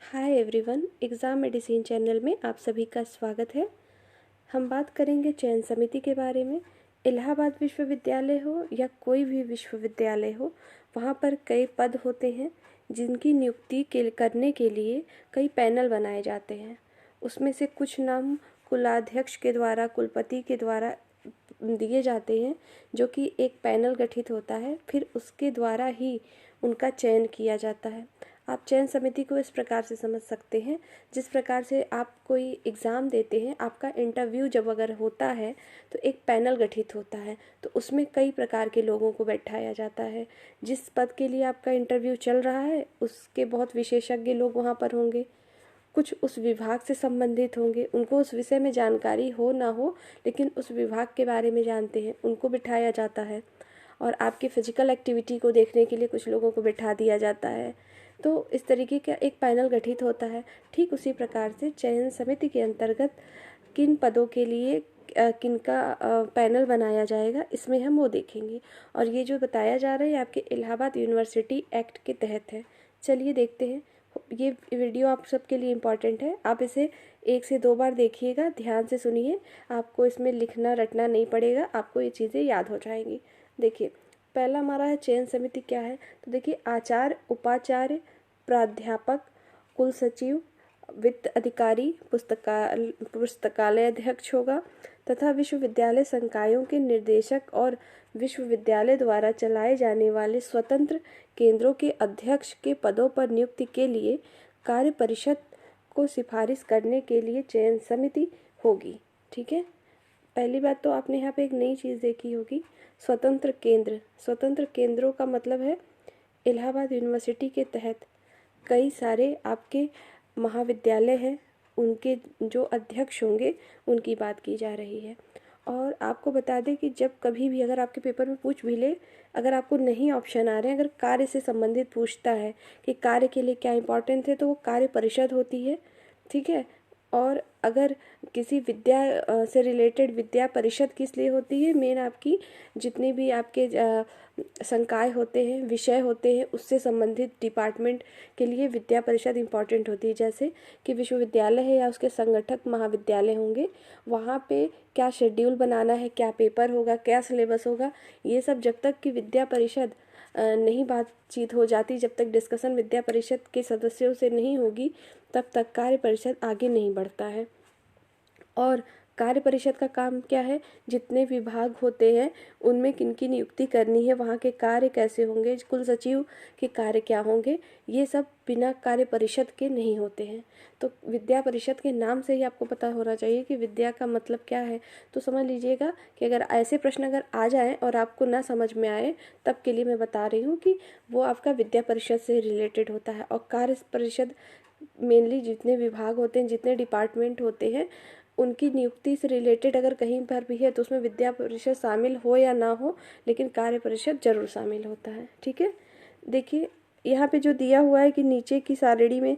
Hi everyone, exam medicine channel में आप सभी का स्वागत है। हम बात करेंगे चयन समिति के बारे में। इलाहाबाद विश्वविद्यालय हो या कोई भी विश्वविद्यालय हो, वहाँ पर कई पद होते हैं जिनकी नियुक्ति करने के लिए कई पैनल बनाए जाते हैं। उसमें से कुछ नाम कुलाध्यक्ष के द्वारा, कुलपति के द्वारा दिए जाते हैं, जो कि एक पैनल गठित होता है, फिर उसके द्वारा ही उनका चयन किया जाता है। आप चयन समिति को इस प्रकार से समझ सकते हैं, जिस प्रकार से आप कोई एग्ज़ाम देते हैं, आपका इंटरव्यू जब अगर होता है तो एक पैनल गठित होता है, तो उसमें कई प्रकार के लोगों को बैठाया जाता है। जिस पद के लिए आपका इंटरव्यू चल रहा है उसके बहुत विशेषज्ञ लोग वहाँ पर होंगे, कुछ उस विभाग से संबंधित होंगे, उनको उस विषय में जानकारी हो ना हो लेकिन उस विभाग के बारे में जानते हैं, उनको बिठाया जाता है। और आपकी फ़िज़िकल एक्टिविटी को देखने के लिए कुछ लोगों को बिठा दिया जाता है। तो इस तरीके का एक पैनल गठित होता है। ठीक उसी प्रकार से चयन समिति के अंतर्गत किन पदों के लिए किनका पैनल बनाया जाएगा, इसमें हम वो देखेंगे। और ये जो बताया जा रहा है आपके इलाहाबाद यूनिवर्सिटी एक्ट के तहत है। चलिए देखते हैं। ये वीडियो आप सबके लिए इम्पॉर्टेंट है, आप इसे 1 से 2 बार देखिएगा, ध्यान से सुनिए। आपको इसमें लिखना रटना नहीं पड़ेगा, आपको ये चीज़ें याद हो जाएंगी। देखिए, पहला हमारा है चयन समिति क्या है। तो देखिए, आचार्य, उपाचार्य, प्राध्यापक, कुल सचिव, वित्त अधिकारी, पुस्तकालय अध्यक्ष होगा तथा विश्वविद्यालय संकायों के निर्देशक और विश्वविद्यालय द्वारा चलाए जाने वाले स्वतंत्र केंद्रों के अध्यक्ष के पदों पर नियुक्ति के लिए कार्य परिषद को सिफारिश करने के लिए चयन समिति होगी। ठीक है, पहली बात तो आपने यहाँ पे एक नई चीज़ देखी होगी, स्वतंत्र केंद्र। स्वतंत्र केंद्रों का मतलब है इलाहाबाद यूनिवर्सिटी के तहत कई सारे आपके महाविद्यालय हैं, उनके जो अध्यक्ष होंगे उनकी बात की जा रही है। और आपको बता दें कि जब कभी भी अगर आपके पेपर में पूछ भी ले, अगर आपको नहीं ऑप्शन आ रहे हैं, अगर कार्य से संबंधित पूछता है कि कार्य के लिए क्या इंपॉर्टेंट है, तो वो कार्य परिषद होती है। ठीक है, और अगर किसी विद्या से रिलेटेड विद्या परिषद किस लिए होती है, मेन आपकी जितने भी आपके संकाय होते हैं, विषय होते हैं, उससे संबंधित डिपार्टमेंट के लिए विद्या परिषद इम्पॉर्टेंट होती है। जैसे कि विश्वविद्यालय है या उसके संगठक महाविद्यालय होंगे, वहाँ पे क्या शेड्यूल बनाना है, क्या पेपर होगा, क्या सिलेबस होगा, ये सब जब तक कि विद्या परिषद नहीं बातचीत हो जाती, जब तक डिस्कशन विद्या परिषद के सदस्यों से नहीं होगी, तब तक कार्य परिषद आगे नहीं बढ़ता है। और कार्य परिषद का काम क्या है, जितने विभाग होते हैं उनमें किनकी नियुक्ति करनी है, वहाँ के कार्य कैसे होंगे, कुल सचिव के कार्य क्या होंगे, ये सब बिना कार्य परिषद के नहीं होते हैं। तो विद्या परिषद के नाम से ही आपको पता होना चाहिए कि विद्या का मतलब क्या है। तो समझ लीजिएगा कि अगर ऐसे प्रश्न अगर आ जाएँ और आपको ना समझ में आए, तब के लिए मैं बता रही हूँ कि वो आपका विद्या परिषद से रिलेटेड होता है। और कार्य परिषद मेनली जितने विभाग होते हैं, जितने डिपार्टमेंट होते हैं, उनकी नियुक्ति से रिलेटेड अगर कहीं पर भी है तो उसमें विद्या परिषद शामिल हो या ना हो, लेकिन कार्य परिषद जरूर शामिल होता है। ठीक है, देखिए यहाँ पे जो दिया हुआ है कि नीचे की सारणी में,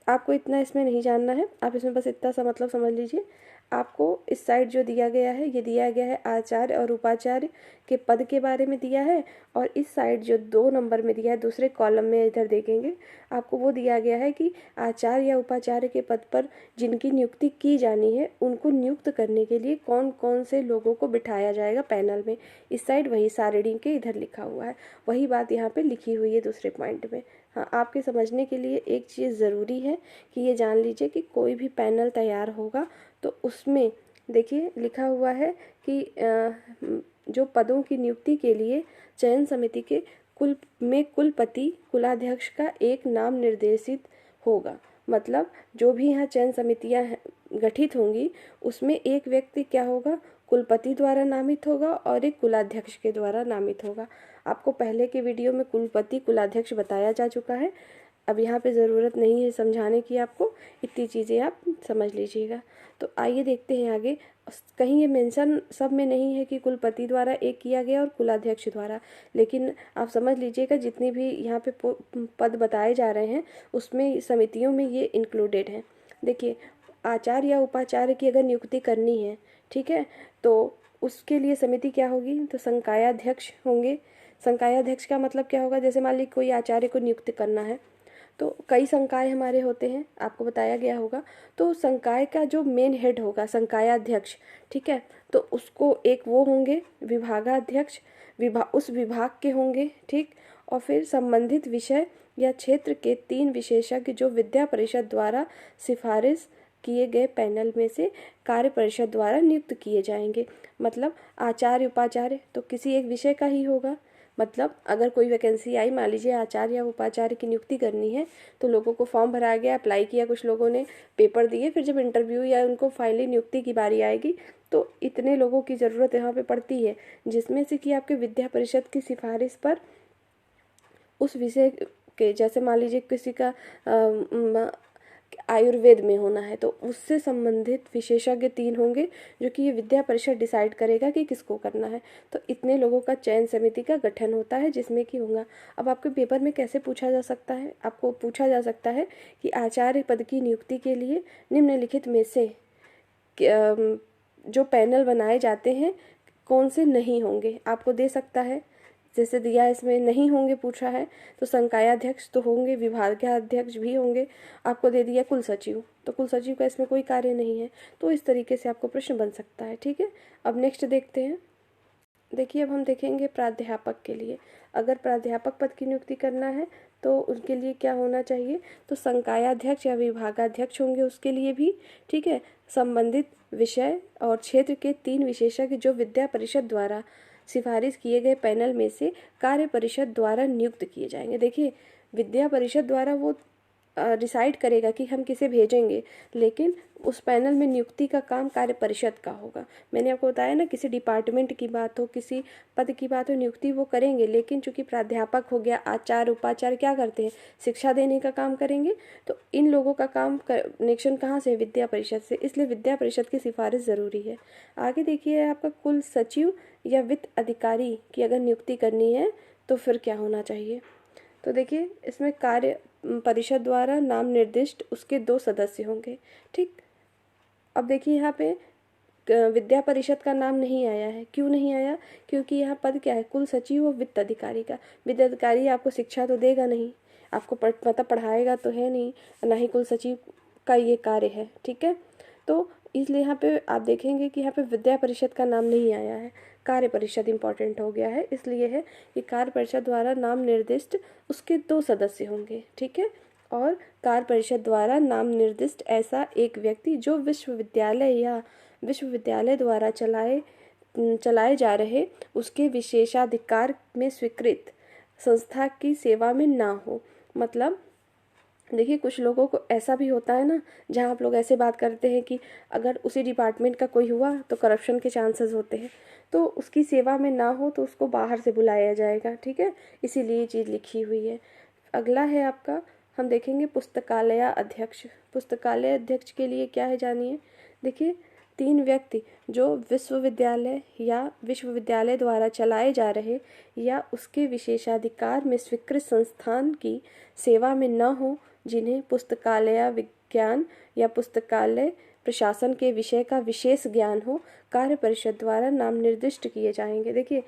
आपको इतना इसमें नहीं जानना है, आप इसमें बस इतना सा मतलब समझ लीजिए। आपको इस साइड जो दिया गया है, ये दिया गया है आचार्य और उपाचार्य के पद के बारे में दिया है। और इस साइड जो 2 नंबर में दिया है, दूसरे कॉलम में इधर देखेंगे, आपको वो दिया गया है कि आचार्य या उपाचार्य के पद पर जिनकी नियुक्ति की जानी है, उनको नियुक्त करने के लिए कौन कौन से लोगों को बिठाया जाएगा पैनल में। इस साइड वही सारणी के इधर लिखा हुआ है, वही बात यहाँ पे लिखी हुई है दूसरे पॉइंट में। हाँ, आपके समझने के लिए एक चीज़ ज़रूरी है कि ये जान लीजिए कि कोई भी पैनल तैयार होगा तो उसमें देखिए लिखा हुआ है कि जो पदों की नियुक्ति के लिए चयन समिति के कुलपति, कुलाध्यक्ष का एक नाम निर्देशित होगा। मतलब जो भी यहाँ चयन समितियाँ गठित होंगी उसमें एक व्यक्ति क्या होगा, कुलपति द्वारा नामित होगा और एक कुलाध्यक्ष के द्वारा नामित होगा। आपको पहले के वीडियो में कुलपति कुलाध्यक्ष बताया जा चुका है, अब यहाँ पे ज़रूरत नहीं है समझाने की, आपको इतनी चीज़ें आप समझ लीजिएगा। तो आइए देखते हैं आगे। कहीं ये मेंशन सब में नहीं है कि कुलपति द्वारा एक किया गया और कुलाध्यक्ष द्वारा, लेकिन आप समझ लीजिएगा जितने भी यहाँ पे पद बताए जा रहे हैं उसमें समितियों में ये इंक्लूडेड हैं। देखिए, आचार्य या उपाचार्य की अगर नियुक्ति करनी है, ठीक है, तो उसके लिए समिति क्या होगी, तो संकायाध्यक्ष होंगे। संकायाध्यक्ष का मतलब क्या होगा, जैसे मान लीजिए कोई आचार्य को नियुक्त करना है तो कई संकाय हमारे होते हैं, आपको बताया गया होगा। तो संकाय का जो मेन हेड होगा संकायाध्यक्ष, ठीक है, तो उसको एक वो होंगे विभागाध्यक्ष, उस विभाग के होंगे, ठीक। और फिर संबंधित विषय या क्षेत्र के 3 विशेषज्ञ जो विद्या परिषद द्वारा सिफारिश किए गए पैनल में से कार्य परिषद द्वारा नियुक्त किए जाएंगे। मतलब आचार्य उपाचार्य तो किसी एक विषय का ही होगा। मतलब अगर कोई वैकेंसी आई, मान लीजिए आचार्य या उपाचार्य की नियुक्ति करनी है, तो लोगों को फॉर्म भराया गया, अप्लाई किया, कुछ लोगों ने पेपर दिए, फिर जब इंटरव्यू या उनको फाइनली नियुक्ति की बारी आएगी तो इतने लोगों की ज़रूरत यहाँ पे पड़ती है, जिसमें से कि आपके विद्या परिषद की सिफारिश पर उस विषय के, जैसे मान लीजिए किसी का आयुर्वेद में होना है तो उससे संबंधित विशेषज्ञ 3 होंगे जो कि ये विद्या परिषद डिसाइड करेगा कि किसको करना है। तो इतने लोगों का चयन समिति का गठन होता है जिसमें कि होगा। अब आपके पेपर में कैसे पूछा जा सकता है, आपको पूछा जा सकता है कि आचार्य पद की नियुक्ति के लिए निम्नलिखित में से जो पैनल बनाए जाते हैं कौन से नहीं होंगे, आपको दे सकता है। जैसे दिया इसमें नहीं होंगे पूछा है, तो संकायाध्यक्ष तो होंगे, विभागाध्यक्ष भी होंगे, आपको दे दिया कुल सचिव, तो कुल सचिव का इसमें कोई कार्य नहीं है। तो इस तरीके से आपको प्रश्न बन सकता है, ठीक है। अब नेक्स्ट देखते हैं। देखिए अब हम देखेंगे प्राध्यापक के लिए। अगर प्राध्यापक पद की नियुक्ति करना है तो उनके लिए क्या होना चाहिए, तो संकायाध्यक्ष या विभागाध्यक्ष होंगे उसके लिए भी, ठीक है। संबंधित विषय और क्षेत्र के 3 विशेषज्ञ जो विद्या परिषद द्वारा सिफारिश किए गए पैनल में से कार्य परिषद द्वारा नियुक्त किए जाएंगे। देखिए विद्या परिषद द्वारा वो डिसाइड करेगा कि हम किसे भेजेंगे, लेकिन उस पैनल में नियुक्ति का काम कार्य परिषद का होगा। मैंने आपको बताया ना, किसी डिपार्टमेंट की बात हो, किसी पद की बात हो, नियुक्ति वो करेंगे, लेकिन चूंकि प्राध्यापक हो गया, आचार्य उपाचार्य क्या करते हैं, शिक्षा देने का काम करेंगे। तो इन लोगों का काम कनेक्शन कहाँ से है, विद्या परिषद से, इसलिए विद्या परिषद की सिफारिश ज़रूरी है। आगे देखिए आपका कुल सचिव या वित्त अधिकारी की अगर नियुक्ति करनी है तो फिर क्या होना चाहिए। तो देखिए इसमें कार्य परिषद द्वारा नाम निर्दिष्ट उसके 2 सदस्य होंगे, ठीक। अब देखिए यहाँ पे विद्या परिषद का नाम नहीं आया है, क्यों नहीं आया, क्योंकि यहाँ पद क्या है, कुल सचिव और वित्त अधिकारी का। वित्त अधिकारी आपको शिक्षा तो देगा नहीं, आपको मतलब पढ़ाएगा तो है नहीं, ना ही कुल सचिव का ये कार्य है, ठीक है। तो इसलिए यहाँ पे आप देखेंगे कि यहाँ पे विद्या परिषद का नाम नहीं आया है, कार्य परिषद इंपॉर्टेंट हो गया है। इसलिए है कि कार्य परिषद द्वारा नाम निर्दिष्ट उसके 2 सदस्य होंगे, ठीक है। और कार्य परिषद द्वारा नाम निर्दिष्ट ऐसा एक व्यक्ति जो विश्वविद्यालय या विश्वविद्यालय द्वारा चलाए जा रहे उसके विशेषाधिकार में स्वीकृत संस्था की सेवा में ना हो। मतलब देखिए कुछ लोगों को ऐसा भी होता है ना, जहाँ आप लोग ऐसे बात करते हैं कि अगर उसी डिपार्टमेंट का कोई हुआ तो करप्शन के चांसेस होते हैं, तो उसकी सेवा में ना हो तो उसको बाहर से बुलाया जाएगा, ठीक है। इसीलिए ये चीज़ लिखी हुई है। अगला है आपका, हम देखेंगे पुस्तकालय अध्यक्ष। पुस्तकालय अध्यक्ष के लिए क्या है जानिए। देखिए 3 व्यक्ति जो विश्वविद्यालय या विश्वविद्यालय द्वारा चलाए जा रहे या उसके विशेषाधिकार में स्वीकृत संस्थान की सेवा में न हो, जिन्हें पुस्तकालय विज्ञान या पुस्तकालय प्रशासन के विषय का विशेष ज्ञान हो, कार्य परिषद द्वारा नाम निर्दिष्ट किए जाएंगे। देखिए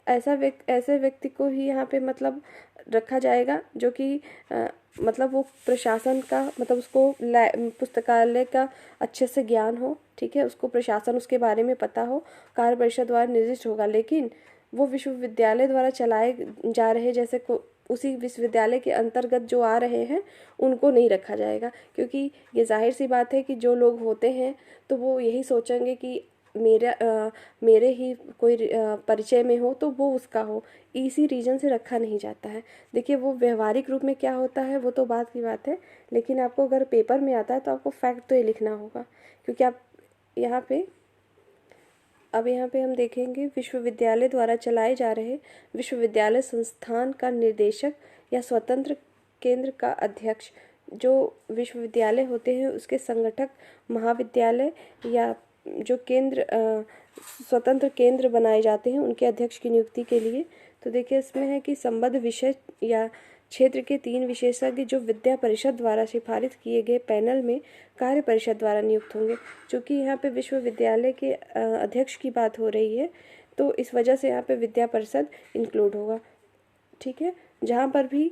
ऐसे व्यक्ति को ही यहाँ पे मतलब रखा जाएगा जो कि मतलब वो प्रशासन का, मतलब उसको पुस्तकालय का अच्छे से ज्ञान हो, ठीक है, उसको प्रशासन उसके बारे में पता हो, कार्य परिषद द्वारा निर्दिष्ट होगा। लेकिन वो विश्वविद्यालय द्वारा चलाए जा रहे जैसे उसी विश्वविद्यालय के अंतर्गत जो आ रहे हैं उनको नहीं रखा जाएगा, क्योंकि ये जाहिर सी बात है कि जो लोग होते हैं तो वो यही सोचेंगे कि मेरे ही कोई परिचय में हो तो वो उसका हो, इसी रीजन से रखा नहीं जाता है। देखिए वो व्यवहारिक रूप में क्या होता है वो तो बात की बात है, लेकिन आपको अगर पेपर में आता है तो आपको फैक्ट तो ये लिखना होगा, क्योंकि आप यहाँ पे हम देखेंगे विश्वविद्यालय द्वारा चलाए जा रहे विश्वविद्यालय संस्थान का निर्देशक या स्वतंत्र केंद्र का अध्यक्ष, जो विश्वविद्यालय होते हैं उसके संगठक महाविद्यालय या जो केंद्र स्वतंत्र केंद्र बनाए जाते हैं उनके अध्यक्ष की नियुक्ति के लिए। तो देखिए इसमें है कि संबद्ध विषय या क्षेत्र के 3 विशेषज्ञ जो विद्या परिषद द्वारा सिफारिश किए गए पैनल में कार्य परिषद द्वारा नियुक्त होंगे। चूँकि यहाँ पे विश्वविद्यालय के अध्यक्ष की बात हो रही है तो इस वजह से यहाँ पे विद्या परिषद इंक्लूड होगा, ठीक है। जहाँ पर भी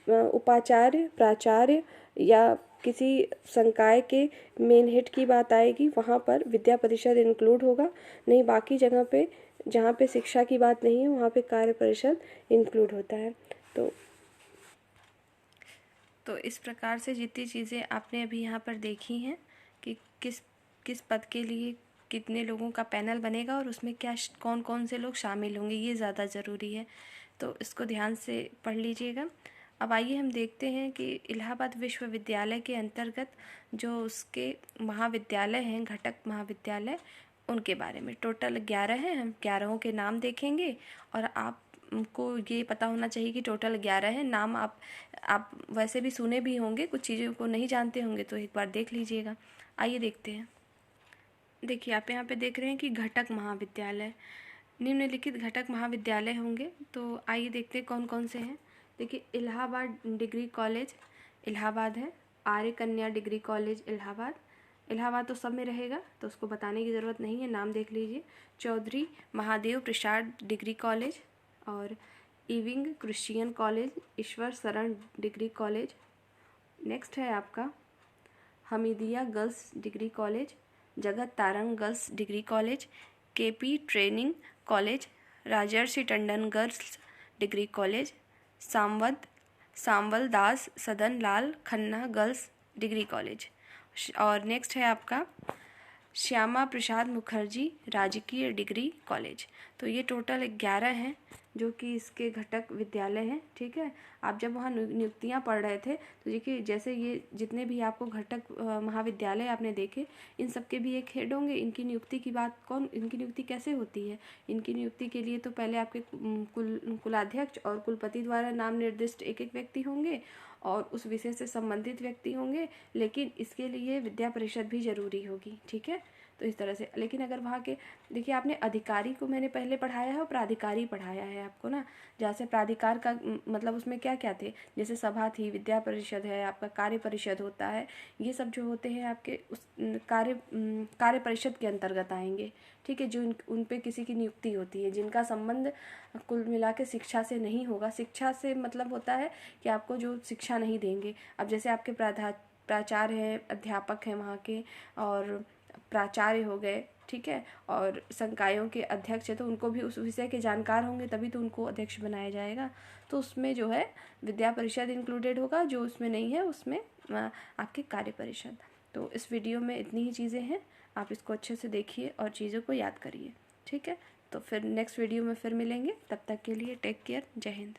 उपाचार्य, प्राचार्य या किसी संकाय के मेन हेड की बात आएगी वहाँ पर विद्या परिषद इंक्लूड होगा। नहीं, बाकी जगह पे जहाँ पे शिक्षा की बात नहीं है वहाँ पे कार्य परिषद इंक्लूड होता है। तो इस प्रकार से जितनी चीज़ें आपने अभी यहाँ पर देखी हैं कि किस किस पद के लिए कितने लोगों का पैनल बनेगा और उसमें क्या कौन कौन से लोग शामिल होंगे, ये ज़्यादा ज़रूरी है, तो इसको ध्यान से पढ़ लीजिएगा। अब आइए हम देखते हैं कि इलाहाबाद विश्वविद्यालय के अंतर्गत जो उसके महाविद्यालय हैं, घटक महाविद्यालय, उनके बारे में। टोटल 11 हैं, हम 11 के नाम देखेंगे और आपको ये पता होना चाहिए कि टोटल 11 हैं। नाम आप वैसे भी सुने भी होंगे, कुछ चीज़ों को नहीं जानते होंगे तो एक बार देख लीजिएगा। आइए देखते हैं। देखिए आप यहाँ पे देख रहे हैं कि घटक महाविद्यालय, निम्नलिखित घटक महाविद्यालय होंगे। तो आइए देखते हैं कौन कौन से हैं। देखिए इलाहाबाद डिग्री कॉलेज इलाहाबाद है, आर्य कन्या डिग्री कॉलेज इलाहाबाद। इलाहाबाद तो सब में रहेगा तो उसको बताने की ज़रूरत नहीं है, नाम देख लीजिए। चौधरी महादेव प्रसाद डिग्री कॉलेज और इविंग क्रिश्चियन कॉलेज, ईश्वर शरण डिग्री कॉलेज। नेक्स्ट है आपका Hamidia girls degree college, Jagat Tarang girls degree college, KP training college, Rajarshi Tandon girls degree college, Sanwal Das Sadan Lal Khanna girls degree college. और नेक्स्ट है आपका श्यामा प्रसाद मुखर्जी राजकीय डिग्री कॉलेज। तो ये टोटल 11 हैं जो कि इसके घटक विद्यालय हैं। ठीक है, आप जब वहाँ नियुक्तियाँ पढ़ रहे थे तो देखिए जैसे ये जितने भी आपको घटक महाविद्यालय आपने देखे, इन सब के भी एक हेड होंगे। इनकी नियुक्ति की बात इनकी नियुक्ति कैसे होती है? इनकी नियुक्ति के लिए तो पहले आपके कुलाध्यक्ष और कुलपति द्वारा नाम निर्दिष्ट एक एक व्यक्ति होंगे और उस विषय से संबंधित व्यक्ति होंगे, लेकिन इसके लिए विद्या परिषद भी जरूरी होगी। ठीक है, तो इस तरह से। लेकिन अगर वहाँ के देखिए आपने अधिकारी को मैंने पहले पढ़ाया है और प्राधिकारी पढ़ाया है आपको ना। जैसे प्राधिकार का मतलब उसमें क्या क्या थे, जैसे सभा थी, विद्या परिषद है, आपका कार्य परिषद होता है, ये सब जो होते हैं आपके उस कार्य परिषद के अंतर्गत आएंगे। ठीक है, जो उन पे किसी की नियुक्ति होती है, जिनका संबंध कुल मिला के शिक्षा से नहीं होगा। शिक्षा से मतलब होता है कि आपको जो शिक्षा नहीं देंगे। अब जैसे आपके प्राचार्य हैं, अध्यापक हैं वहाँ के, और प्राचार्य हो गए, ठीक है, और संकायों के अध्यक्ष है तो उनको भी उस विषय के जानकार होंगे, तभी तो उनको अध्यक्ष बनाया जाएगा। तो उसमें जो है विद्या परिषद इंक्लूडेड होगा, जो उसमें नहीं है उसमें आपकी कार्य परिषद। तो इस वीडियो में इतनी ही चीज़ें हैं, आप इसको अच्छे से देखिए और चीज़ों को याद करिए। ठीक है, तो फिर नेक्स्ट वीडियो में फिर मिलेंगे, तब तक के लिए टेक केयर, जय हिंद।